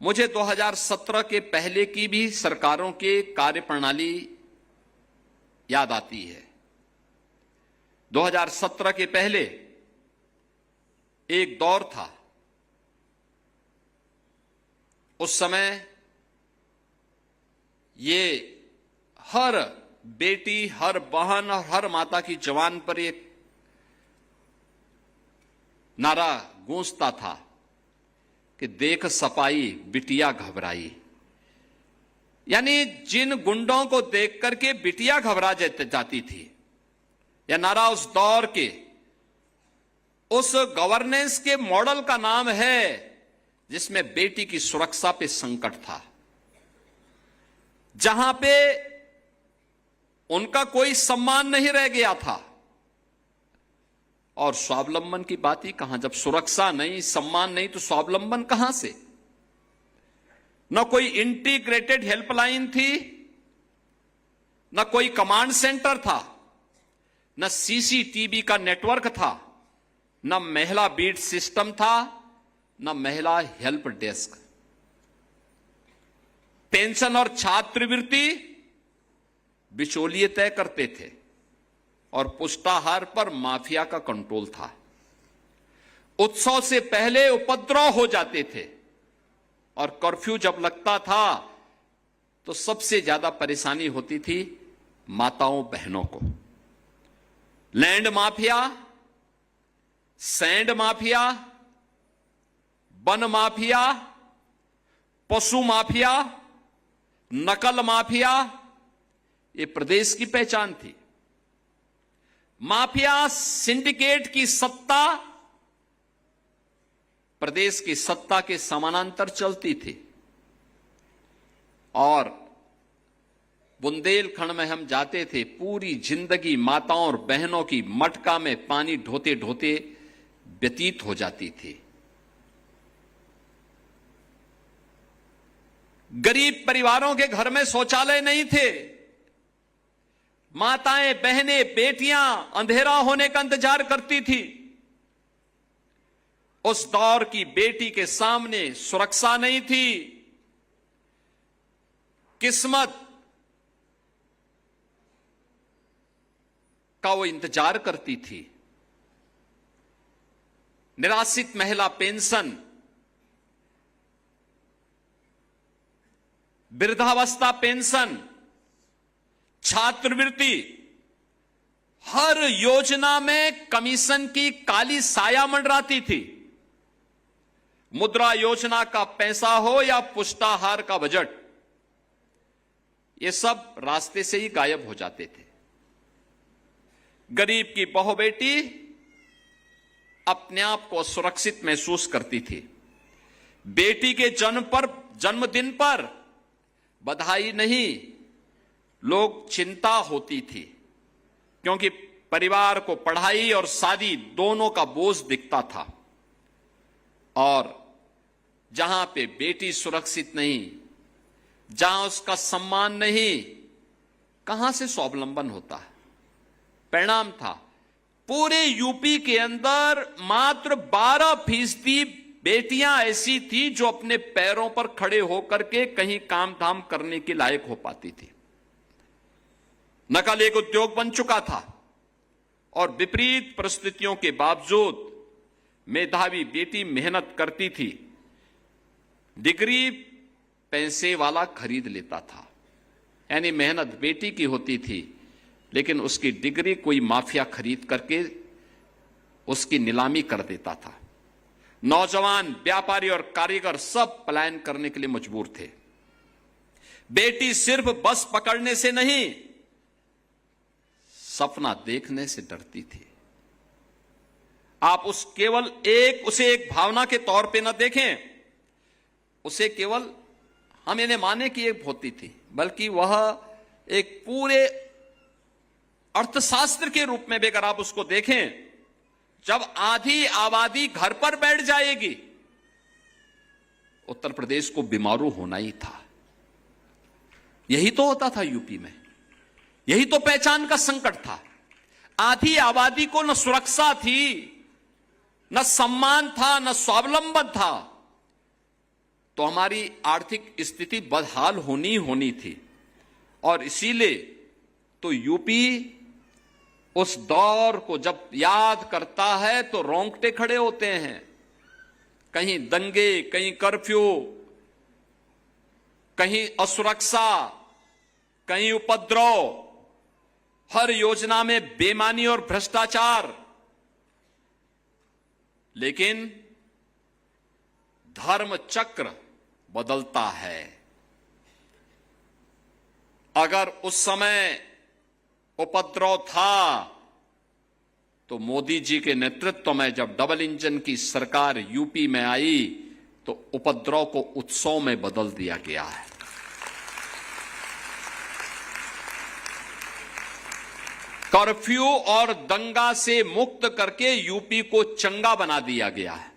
मुझे 2017 के पहले की भी सरकारों के कार्यप्रणाली याद आती है। 2017 के पहले एक दौर था, उस समय ये हर बेटी, हर बहन और हर माता की जबान पर एक नारा गूंजता था कि देख सपाई बिटिया घबराई। यानी जिन गुंडों को देख करके बिटिया घबरा जाती थी, यह नारा उस दौर के, उस गवर्नेंस के मॉडल का नाम है जिसमें बेटी की सुरक्षा पे संकट था, जहां पे उनका कोई सम्मान नहीं रह गया था। और स्वावलंबन की बात ही कहां, जब सुरक्षा नहीं, सम्मान नहीं, तो स्वावलंबन कहां से? न कोई इंटीग्रेटेड हेल्पलाइन थी, न कोई कमांड सेंटर था, न सीसीटीवी का नेटवर्क था, न महिला बीट सिस्टम था, न महिला हेल्प डेस्क। पेंशन और छात्रवृत्ति बिचौलिए तय करते थे और पुष्टाहार पर माफिया का कंट्रोल था। उत्सव से पहले उपद्रव हो जाते थे और कर्फ्यू जब लगता था तो सबसे ज्यादा परेशानी होती थी माताओं बहनों को। Land mafia, sand mafia, one mafia, पशु माफिया, नकल माफिया, ये प्रदेश की पहचान थी। माफिया सिंडिकेट की सत्ता प्रदेश की सत्ता के समानांतर चलती थी। और बुंदेलखंड में हम जाते थे, पूरी जिंदगी माताओं और बहनों की मटका में पानी ढोते ढोते व्यतीत हो जाती थी। गरीब परिवारों के घर में शौचालय नहीं थे। माताएं, बहनें, बेटियां अंधेरा होने का इंतजार करती थी। उस दौर की बेटी के सामने सुरक्षा नहीं थी। किस्मत का वो इंतजार करती थी। निराश्रित महिला पेंशन, वृद्धावस्था पेंशन, छात्रवृत्ति, हर योजना में कमीशन की काली साया मंडराती थी। मुद्रा योजना का पैसा हो या पुष्टाहार का बजट, ये सब रास्ते से ही गायब हो जाते थे। गरीब की बहू बेटी अपने आप को सुरक्षित महसूस करती थी। बेटी के जन्मदिन पर बधाई नहीं, लोग चिंता होती थी, क्योंकि परिवार को पढ़ाई और शादी दोनों का बोझ दिखता था। और जहां पे बेटी सुरक्षित नहीं, जहां उसका सम्मान नहीं, कहां से स्वावलंबन होता है? परिणाम था पूरे यूपी के अंदर मात्र 12% बेटियां ऐसी थी जो अपने पैरों पर खड़े होकर के कहीं काम धाम करने के लायक हो पाती थी। नकल एक उद्योग बन चुका था और विपरीत परिस्थितियों के बावजूद मेधावी बेटी मेहनत करती थी। डिग्री पैसे वाला खरीद लेता था, यानी मेहनत बेटी की होती थी, लेकिन उसकी डिग्री कोई माफिया खरीद करके उसकी नीलामी कर देता था। नौजवान, व्यापारी और कारीगर सब पलायन करने के लिए मजबूर थे। बेटी सिर्फ बस पकड़ने से नहीं, सपना देखने से डरती थी। आप उसे एक भावना के तौर पे न देखें, उसे केवल हम इन्हें माने कि एक होती थी, बल्कि वह एक पूरे अर्थशास्त्र के रूप में भी अगर आप उसको देखें, जब आधी आबादी घर पर बैठ जाएगी, उत्तर प्रदेश को बीमारू होना ही था। यही तो होता था यूपी में, यही तो पहचान का संकट था। आधी आबादी को न सुरक्षा थी, न सम्मान था, न स्वावलंबन था। तो हमारी आर्थिक स्थिति बदहाल होनी थी। और इसीलिए तो यूपी उस दौर को जब याद करता है तो रोंगटे खड़े होते हैं। कहीं दंगे, कहीं कर्फ्यू, कहीं असुरक्षा, कहीं उपद्रव, हर योजना में बेईमानी और भ्रष्टाचार। लेकिन धर्म चक्र बदलता है। अगर उस समय उपद्रव था तो मोदी जी के नेतृत्व में जब डबल इंजन की सरकार यूपी में आई तो उपद्रव को उत्सव में बदल दिया गया है। कर्फ्यू और दंगा से मुक्त करके यूपी को चंगा बना दिया गया है।